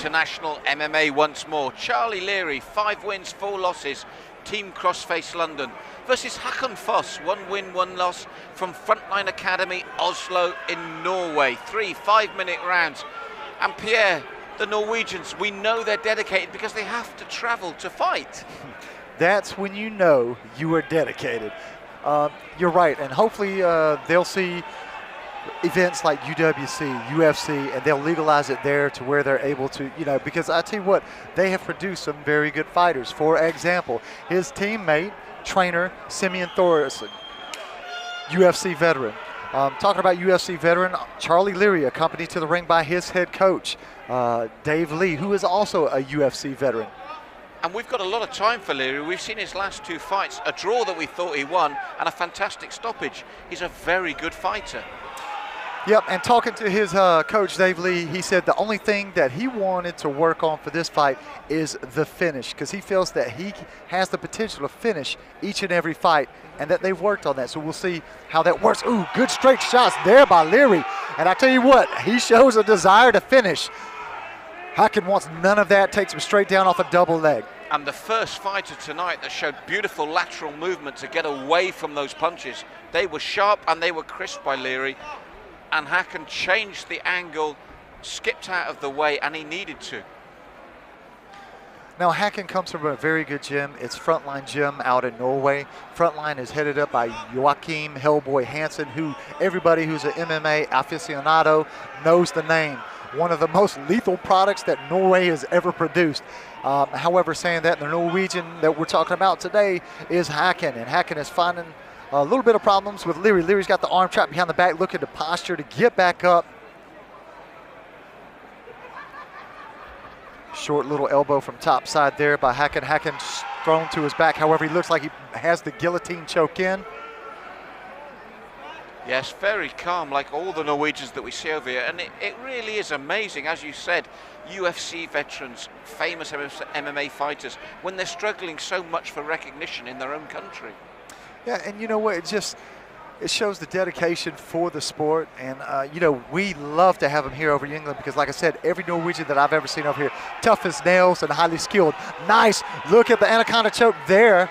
International MMA once more. Charlie Leary, 5 wins, 4 losses, Team Crossface London, versus Håkon Foss, 1 win, 1 loss from Frontline Academy, Oslo in Norway. 3 5-minute rounds. And Pierre, the Norwegians, we know they're dedicated because they have to travel to fight. That's when you know you are dedicated. You're right, and hopefully they'll see events like UWC, UFC, and they'll legalize it there to where they're able to, because I tell you what, they have produced some very good fighters. For example, his teammate, trainer, Simeon Thoresen, UFC veteran. Talking about UFC veteran, Charlie Leary, accompanied to the ring by his head coach, Dave Lee, who is also a UFC veteran. And we've got a lot of time for Leary. We've seen his last 2 fights, a draw that we thought he won, and a fantastic stoppage. He's a very good fighter. Yep, and talking to his coach, Dave Lee, he said the only thing that he wanted to work on for this fight is the finish, because he feels that he has the potential to finish each and every fight, and that they've worked on that. So we'll see how that works. Ooh, good straight shots there by Leary. And I tell you what, he shows a desire to finish. Håkon wants none of that, takes him straight down off a double leg. And the first fighter tonight that showed beautiful lateral movement to get away from those punches. They were sharp and they were crisp by Leary. And Håkon changed the angle, skipped out of the way, and he needed to. Now, Håkon comes from a very good gym. It's Frontline Gym out in Norway. Frontline is headed up by Joachim Hellboy Hansen, who everybody who's an MMA aficionado knows the name. One of the most lethal products that Norway has ever produced. However, saying that, the Norwegian that we're talking about today is Håkon, and Håkon is finding a little bit of problems with Leary. Leary's got the arm trapped behind the back, looking to posture to get back up. Short little elbow from top side there by Håkon. Håkon thrown to his back. However, he looks like he has the guillotine choke in. Yes, very calm, like all the Norwegians that we see over here. And it really is amazing, as you said, UFC veterans, famous MMA fighters, when they're struggling so much for recognition in their own country. Yeah, and you know what, it shows the dedication for the sport, and we love to have them here over in England because, like I said, every Norwegian that I've ever seen over here, tough as nails and highly skilled. Nice look at the anaconda choke there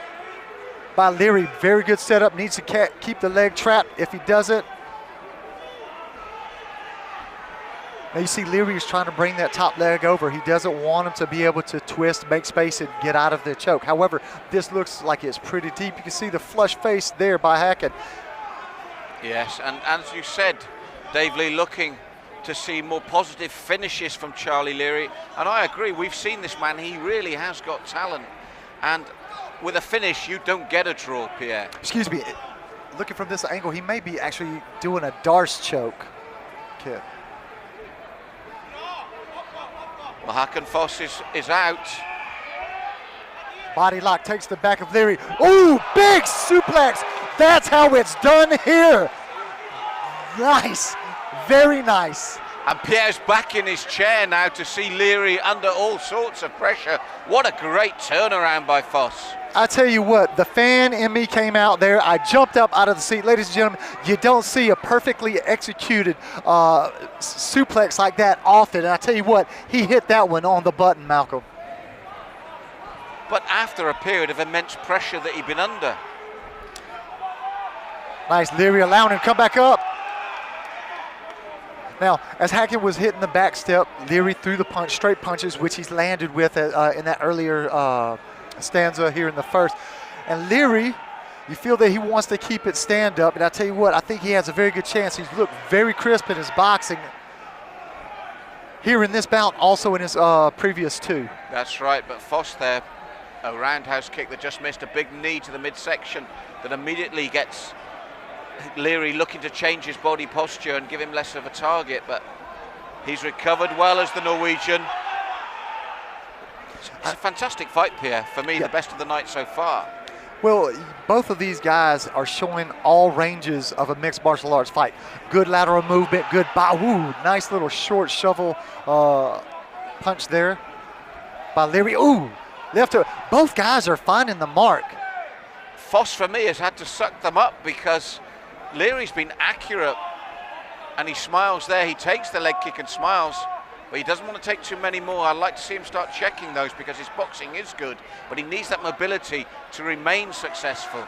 by Leary. Very good setup, needs to keep the leg trapped. If he doesn't, now you see Leary is trying to bring that top leg over. He doesn't want him to be able to twist, make space, and get out of the choke. However, this looks like it's pretty deep. You can see the flush face there by Håkon. Yes, and as you said, Dave Lee looking to see more positive finishes from Charlie Leary. And I agree, we've seen this man, he really has got talent. And with a finish, you don't get a draw, Pierre. Excuse me, looking from this angle, he may be actually doing a Darce choke. Okay. Well, Håkon Foss is out. Body lock takes the back of Leary. Ooh, big suplex That's how it's done here. Nice, very nice. And Pierre's back in his chair now to see Leary under all sorts of pressure. What a great turnaround by Foss. I tell you what, the fan in me came out there. I jumped up out of the seat. Ladies and gentlemen, you don't see a perfectly executed suplex like that often. And I tell you what, he hit that one on the button, Malcolm. But after a period of immense pressure that he'd been under. Nice, Leary allowing him to come back up. Now, as Hackett was hitting the back step, Leary threw the punch, straight punches, which he's landed with in that earlier stanza here in the first. And Leary, you feel that he wants to keep it stand up. And I tell you what, I think he has a very good chance. He's looked very crisp in his boxing here in this bout, also in his previous two. That's right, but Foss there, a roundhouse kick that just missed, a big knee to the midsection that immediately gets Leary looking to change his body posture and give him less of a target, but he's recovered well as the Norwegian. It's a fantastic fight, Pierre. For me, the best of the night so far. Well, both of these guys are showing all ranges of a mixed martial arts fight. Good lateral movement, good woo, nice little short shovel punch there by Leary. Ooh, left hook. Both guys are finding the mark. Foss, for me, has had to suck them up because Leary's been accurate, and he smiles there. He takes the leg kick and smiles, but he doesn't want to take too many more. I'd like to see him start checking those because his boxing is good, but he needs that mobility to remain successful.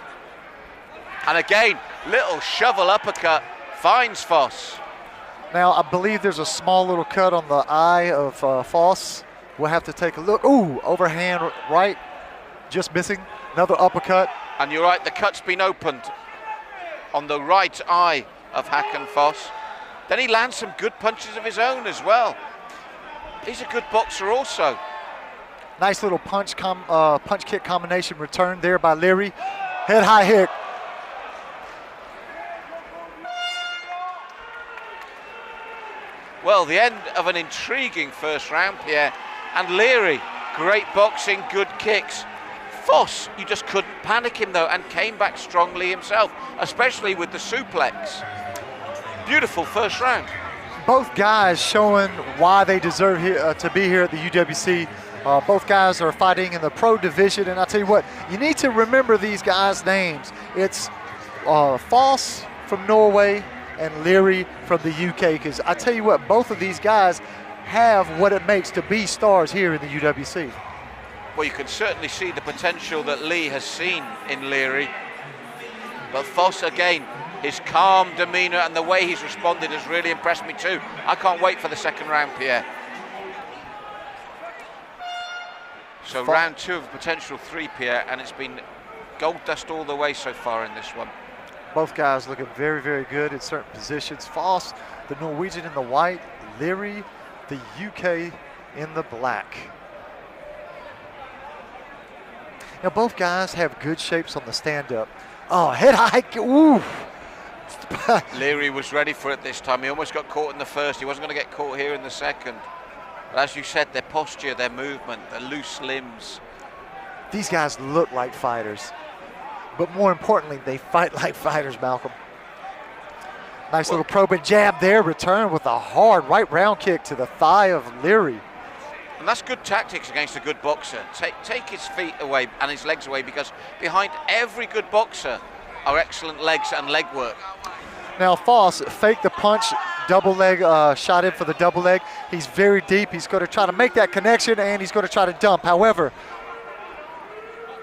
And again, little shovel uppercut finds Foss. Now, I believe there's a small little cut on the eye of Foss. We'll have to take a look. Ooh, overhand right, just missing. Another uppercut. And you're right, the cut's been opened on the right eye of Hakan Foss. Then he lands some good punches of his own as well. He's a good boxer also. Nice little punch kick combination return there by Leary. Head high hick. Well, the end of an intriguing first round, Pierre. And Leary, great boxing, good kicks. Foss, you just couldn't panic him though, and came back strongly himself, especially with the suplex. Beautiful first round. Both guys showing why they deserve to be here at the UWC. Both guys are fighting in the pro division, and I'll tell you what, you need to remember these guys' names. It's Foss from Norway and Leary from the UK, because I tell you what, both of these guys have what it makes to be stars here in the UWC. Well, you can certainly see the potential that Lee has seen in Leary. But Foss, again, his calm demeanour and the way he's responded has really impressed me too. I can't wait for the second round, Pierre. So round two of potential three, Pierre, and it's been gold dust all the way so far in this one. Both guys looking very, very good in certain positions. Foss, the Norwegian in the white, Leary, the UK in the black. Now both guys have good shapes on the stand-up. Oh, head hike, ooh. Leary was ready for it this time. He almost got caught in the first. He wasn't going to get caught here in the second. But as you said, their posture, their movement, their loose limbs. These guys look like fighters. But more importantly, they fight like fighters, Malcolm. Nice little probing jab there, return with a hard right round kick to the thigh of Leary. And that's good tactics against a good boxer. Take his feet away and his legs away, because behind every good boxer are excellent legs and leg work. Now Foss faked the punch, double leg, shot in for the double leg. He's very deep. He's going to try to make that connection, and he's going to try to dump. However,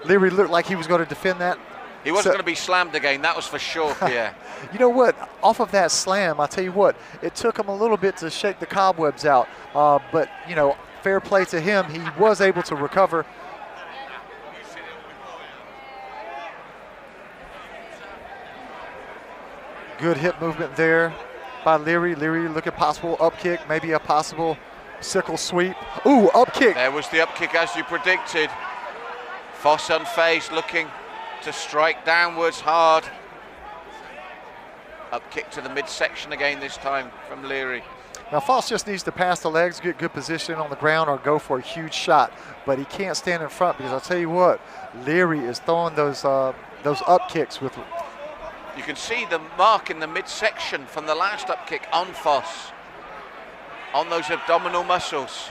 Leary looked like he was going to defend that. He wasn't going to be slammed again, that was for sure, Pierre. You know what? Off of that slam, I tell you what, it took him a little bit to shake the cobwebs out. But, you know, fair play to him. He was able to recover. Good hip movement there by Leary. Leary looking possible up kick, maybe a possible sickle sweep. Ooh, up kick. There was the up kick as you predicted. Foss unfazed, looking to strike downwards hard. Up kick to the midsection again this time from Leary. Now Foss just needs to pass the legs, get good position on the ground, or go for a huge shot. But he can't stand in front, because I'll tell you what, Leary is throwing those up kicks with You can see the mark in the midsection from the last up kick on Foss, on those abdominal muscles.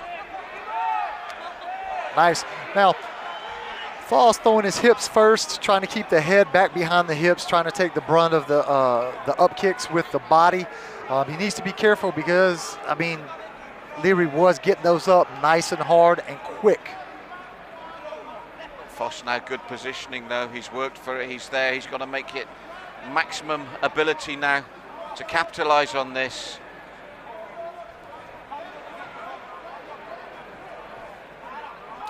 Nice. Now, Foss throwing his hips first, trying to keep the head back behind the hips, trying to take the brunt of the up kicks with the body. He needs to be careful because, I mean, Leary was getting those up nice and hard and quick. Foss now good positioning though. He's worked for it. He's there. He's got to make it maximum ability now to capitalize on this.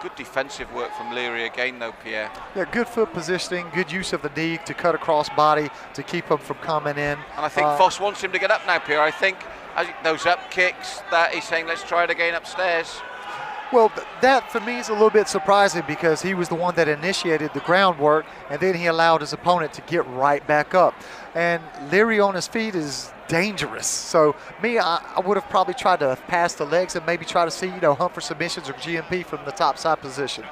Good defensive work from Leary again though, Pierre. Yeah, good foot positioning, good use of the knee to cut across body to keep him from coming in. And I think Foss wants him to get up now, Pierre. I think those up kicks that he's saying, let's try it again upstairs. Well, that for me is a little bit surprising because he was the one that initiated the groundwork, and then he allowed his opponent to get right back up. And Leary on his feet is dangerous. So me, I would have probably tried to pass the legs and maybe try to see, hunt for submissions or GMP from the top side position.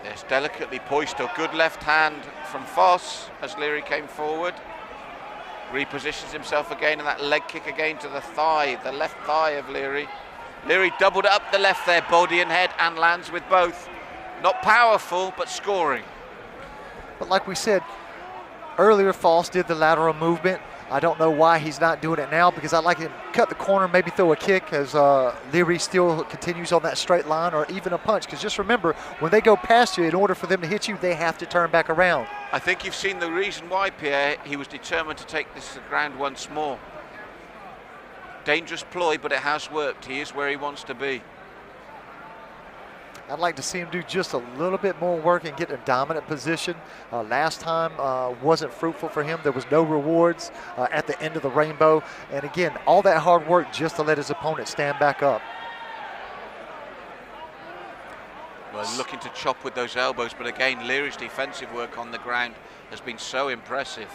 Yes, delicately poised, a good left hand from Foss as Leary came forward. Repositions himself again, and that leg kick again to the thigh, the left thigh of Leary. Leary doubled up the left there, body and head, and lands with both. Not powerful, but scoring. But like we said earlier, Foss did the lateral movement. I don't know why he's not doing it now, because I'd like him to cut the corner, maybe throw a kick as Leary still continues on that straight line, or even a punch. Because just remember, when they go past you, in order for them to hit you, they have to turn back around. I think you've seen the reason why, Pierre. He was determined to take this to the ground once more. Dangerous ploy, but it has worked. He is where he wants to be. I'd like to see him do just a little bit more work and get a dominant position. Last time wasn't fruitful for him. There was no rewards at the end of the rainbow. And again, all that hard work just to let his opponent stand back up. Well, looking to chop with those elbows, but again, Leary's defensive work on the ground has been so impressive.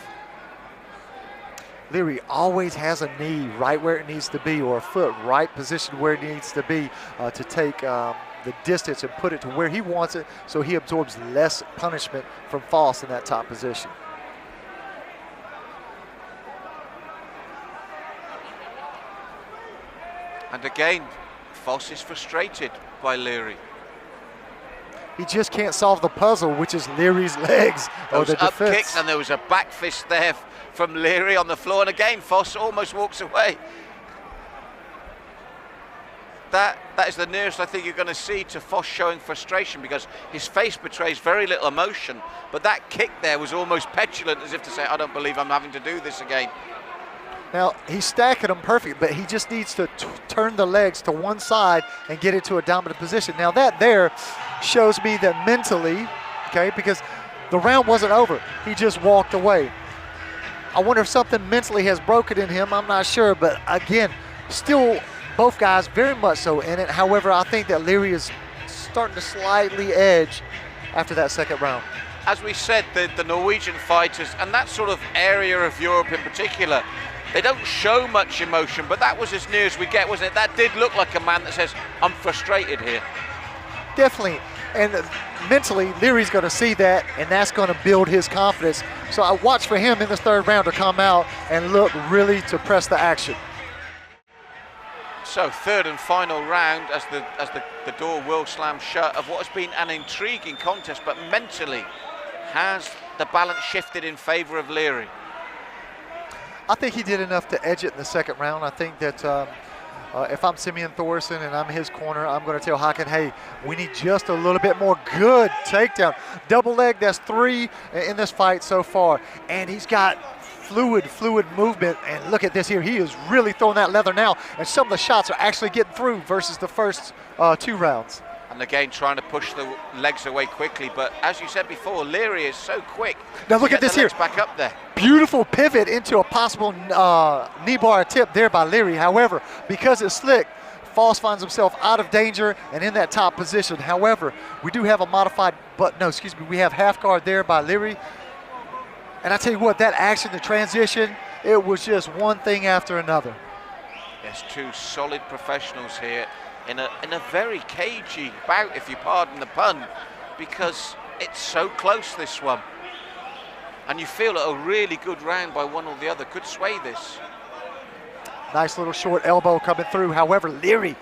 Leary always has a knee right where it needs to be, or a foot right positioned where it needs to be to take the distance and put it to where he wants it, so he absorbs less punishment from Foss in that top position. And again, Foss is frustrated by Leary. He just can't solve the puzzle, which is Leary's legs or the up defense. kicks, and there was a back fist there from Leary on the floor, and again Foss almost walks away. That is the nearest I think you're going to see to Foss showing frustration, because his face betrays very little emotion, but that kick there was almost petulant, as if to say, I don't believe I'm having to do this again. Now, he's stacking them perfect, but he just needs to turn the legs to one side and get it to a dominant position. Now, that there shows me that mentally, okay, because the round wasn't over. He just walked away. I wonder if something mentally has broken in him. I'm not sure, but again, still both guys very much so in it. However, I think that Leary is starting to slightly edge after that second round. As we said, the Norwegian fighters, and that sort of area of Europe in particular, they don't show much emotion, but that was as near as we get, wasn't it? That did look like a man that says, I'm frustrated here. Definitely. And mentally, Leary's going to see that, and that's going to build his confidence. So I watch for him in this third round to come out and look really to press the action. So third and final round as the door will slam shut of what has been an intriguing contest, but mentally has the balance shifted in favor of Leary? I think he did enough to edge it in the second round. I think that if I'm Simeon Thorson and I'm his corner, I'm going to tell Hakan, hey, we need just a little bit more. Good takedown. Double leg, that's 3 in this fight so far. And he's got fluid movement. And look at this here. He is really throwing that leather now. And some of the shots are actually getting through versus the first 2 rounds. And again, trying to push the legs away quickly. But as you said before, Leary is so quick. Now look at this here. Back up there. Beautiful pivot into a possible knee bar tip there by Leary. However, because it's slick, Foss finds himself out of danger and in that top position. However, we do have a modified, we have half guard there by Leary. And I tell you what, that action, the transition, it was just one thing after another. Yes, 2 solid professionals here in a very cagey bout, if you pardon the pun, because It's so close, this one. And you feel a really good round by one or the other could sway this. Nice little short elbow coming through. However, Leary,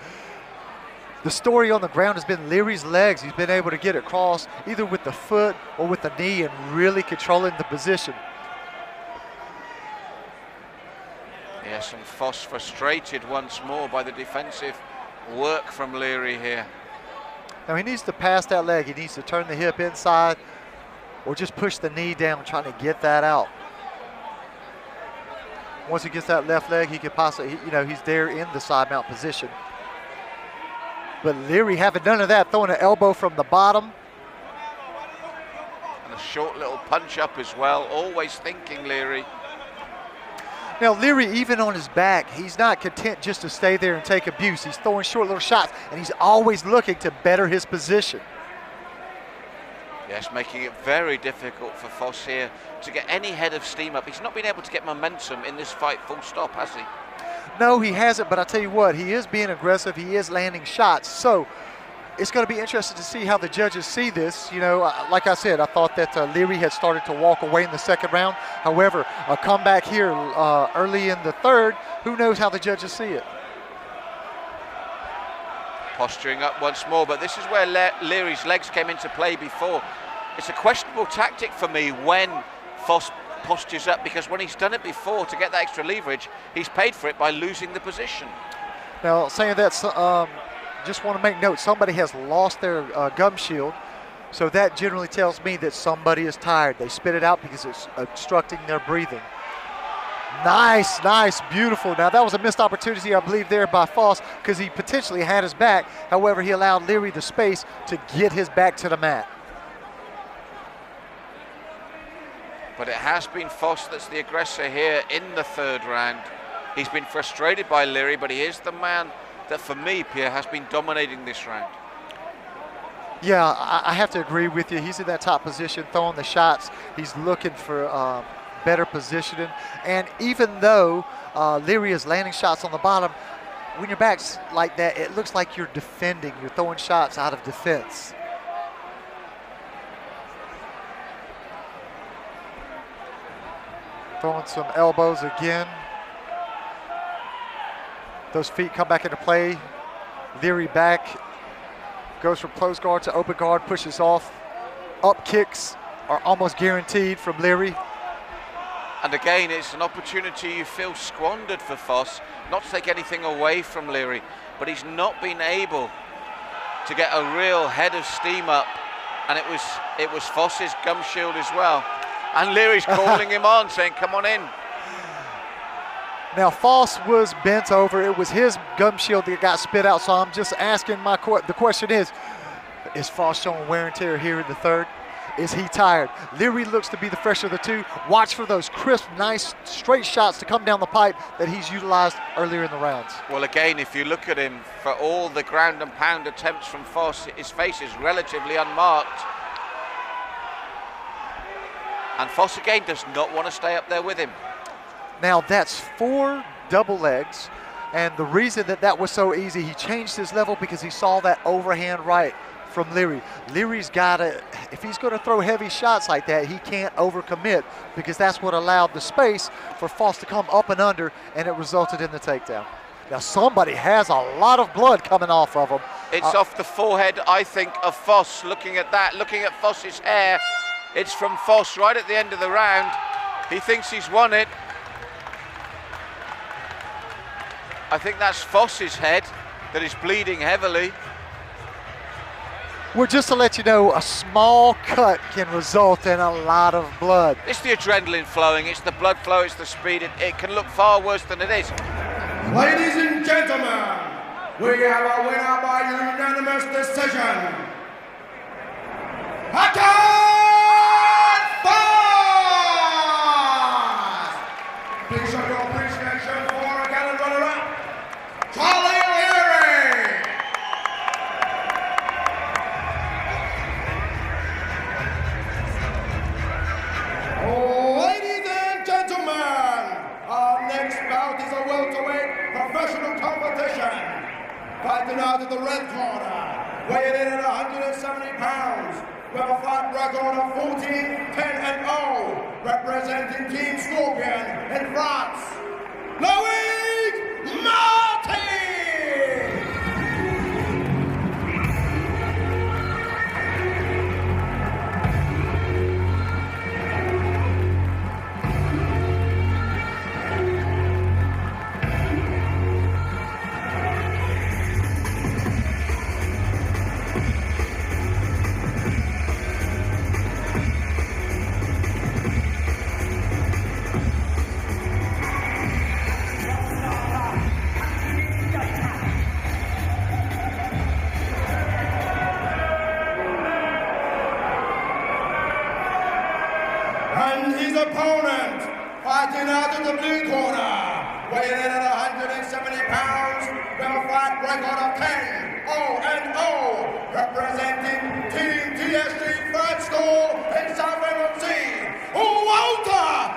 the story on the ground has been Leary's legs. He's been able to get across either with the foot or with the knee and really controlling the position. Yes, and Foss frustrated once more by the defensive work from Leary here. Now he needs to pass that leg. He needs to turn the hip inside or just push the knee down, trying to get that out. Once he gets that left leg, he could possibly, he's there in the side mount position. But Leary having none of that, throwing an elbow from the bottom. And a short little punch up as well, always thinking Leary. Now Leary, even on his back, he's not content just to stay there and take abuse. He's throwing short little shots, and he's always looking to better his position. Yes, making it very difficult for Foss here to get any head of steam up. He's not been able to get momentum in this fight full stop, has he? No, he hasn't, but I tell you what, he is being aggressive. He is landing shots. So it's going to be interesting to see how the judges see this. Like I said, I thought that Leary had started to walk away in the second round. However, a comeback here early in the third, who knows how the judges see it. Posturing up once more, but this is where Leary's legs came into play before. It's a questionable tactic for me when Foss postures up, because when he's done it before to get that extra leverage, he's paid for it by losing the position. Now, saying that, just want to make note, somebody has lost their gum shield, so that generally tells me that somebody is tired. They spit it out because it's obstructing their breathing. Nice, beautiful. Now that was a missed opportunity, I believe, there by Foss, because he potentially had his back. However, he allowed Leary the space to get his back to the mat. But it has been Foss that's the aggressor here in the third round. He's been frustrated by Leary, but he is the man that, for me, Pierre, has been dominating this round. Yeah, I have to agree with you. He's in that top position, throwing the shots. He's looking for better positioning. And even though Leary is landing shots on the bottom, when your back's like that, it looks like you're defending. You're throwing shots out of defense. Throwing some elbows again. Those feet come back into play. Leary back. Goes from closed guard to open guard, pushes off. Up kicks are almost guaranteed from Leary. And again, it's an opportunity you feel squandered for Foss, not to take anything away from Leary, but he's not been able to get a real head of steam up. And it was Foss's gum shield as well. And Leary's calling him on, saying, come on in. Now, Foss was bent over. It was his gum shield that got spit out. So I'm just asking the question is Foss showing wear and tear here in the third? Is he tired? Leary looks to be the fresher of the two. Watch for those crisp, nice, straight shots to come down the pipe that he's utilized earlier in the rounds. Well, again, if you look at him, for all the ground and pound attempts from Foss, his face is relatively unmarked. And Foss, again, does not want to stay up there with him. Now, that's 4 double legs. And the reason that was so easy, he changed his level because he saw that overhand right from Leary. Leary's got to, if he's going to throw heavy shots like that, he can't overcommit, because that's what allowed the space for Foss to come up and under, and it resulted in the takedown. Now, somebody has a lot of blood coming off of him. It's off the forehead, I think, of Foss. Looking at that, looking at Foss's hair, it's from Foss right at the end of the round. He thinks he's won it. I think that's Foss's head that is bleeding heavily. Well, just to let you know, a small cut can result in a lot of blood. It's the adrenaline flowing, it's the blood flow, it's the speed. It can look far worse than it is. Ladies and gentlemen, we have a winner by unanimous decision. Please show your appreciation for a gallant runner-up, Charlie Leary. Ladies and gentlemen, our next bout is a welterweight professional competition. Fighting out of the red corner, weighing in at 170 pounds, well-fought record of 14-10-0, representing Team Scorpion in France, Louis Martin! And his opponent, fighting out of the blue corner, weighing in at 170 pounds, well-fought record of 10-0-0, representing Team TSG Fight School in South England, Walter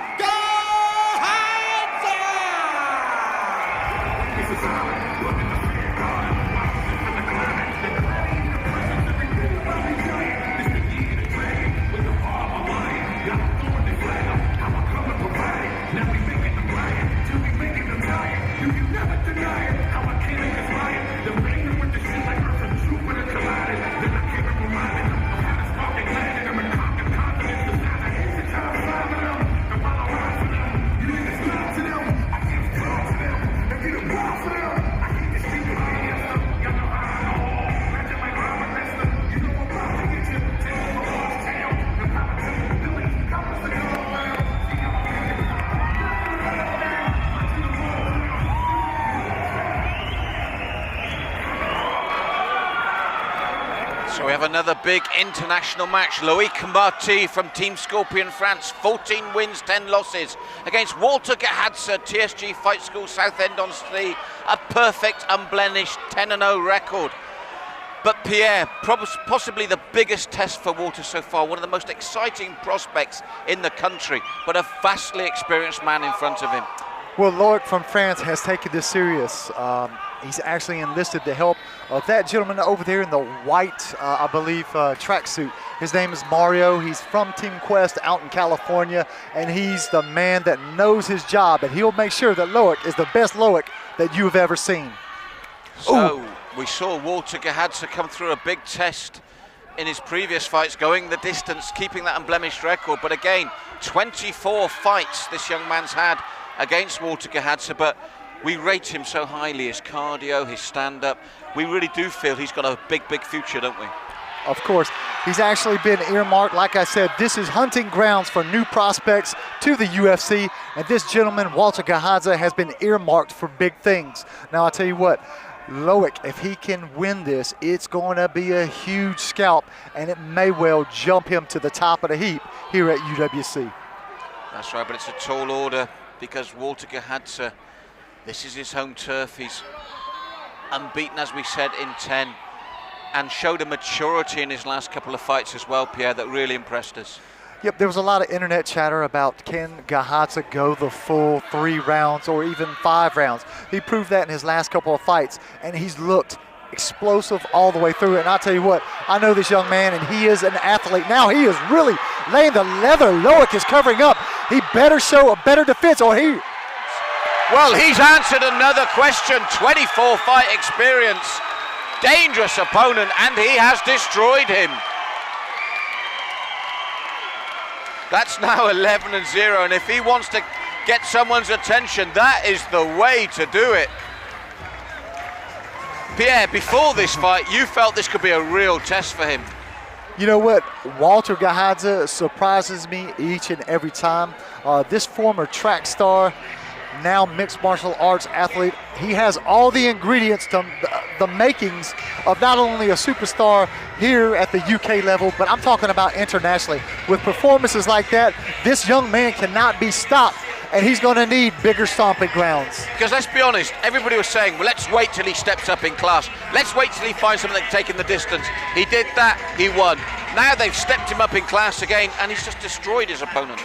So we have another big international match. Loic Marty from Team Scorpion France, 14 wins, 10 losses, against Walter Gahadze, TSG Fight School Southend-on-Sea, a perfect, unblemished 10-0 record. But Pierre, possibly the biggest test for Walter so far, one of the most exciting prospects in the country, but a vastly experienced man in front of him. Well, Loic from France has taken this serious. He's actually enlisted the help of that gentleman over there in the white, I believe, tracksuit. His name is Mario. He's from Team Quest out in California, and he's the man that knows his job, and he'll make sure that Loic is the best Loic that you've ever seen. So we saw Walter Gahadze come through a big test in his previous fights, going the distance, keeping that unblemished record. But again, 24 fights this young man's had against Walter Gahadze, but we rate him so highly, his cardio, his stand-up. We really do feel he's got a big, big future, don't we? Of course, he's actually been earmarked. Like I said, this is hunting grounds for new prospects to the UFC, and this gentleman, Walter Gahadze, has been earmarked for big things. Now, I'll tell you what, Loic, if he can win this, it's going to be a huge scalp, and it may well jump him to the top of the heap here at UWC. That's right, but it's a tall order because Walter Gahadze, this is his home turf. He's unbeaten, as we said, in 10, and showed a maturity in his last couple of fights as well, Pierre, that really impressed us. Yep, there was a lot of internet chatter about can Gahadze go the full 3 rounds or even 5 rounds. He proved that in his last couple of fights, and he's looked explosive all the way through it. And I'll tell you what, I know this young man, and he is an athlete. Now he is really laying the leather. Loic is covering up. He better show a better defense, or he... Well, he's answered another question. 24 fight experience, dangerous opponent, and he has destroyed him. That's now 11-0, and if he wants to get someone's attention, that is the way to do it. Pierre, before this fight, you felt this could be a real test for him. You know what? Walter Gahadze surprises me each and every time. This former track star, now mixed martial arts athlete, he has all the ingredients to the makings of not only a superstar here at the UK level, but I'm talking about internationally. With performances like that, this young man cannot be stopped, and he's going to need bigger stomping grounds. Because let's be honest, everybody was saying, well, let's wait till he steps up in class. Let's wait till he finds something that can take him the distance. He did that, he won. Now they've stepped him up in class again, and he's just destroyed his opponent.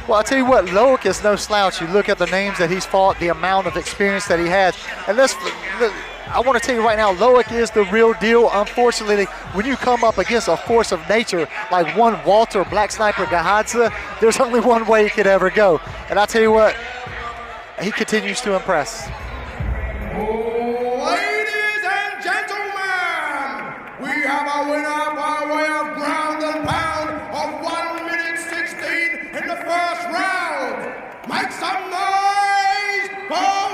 Well, I tell you what, Loic is no slouch. You look at the names that he's fought, the amount of experience that he has, and I want to tell you right now, Loic is the real deal. Unfortunately, when you come up against a force of nature like one Walter Black Sniper Gahadze, there's only one way he could ever go. And I tell you what, he continues to impress. Ladies and gentlemen, we have a winner by way of ground and pound of 1 minute 16 in the first round. Make some noise for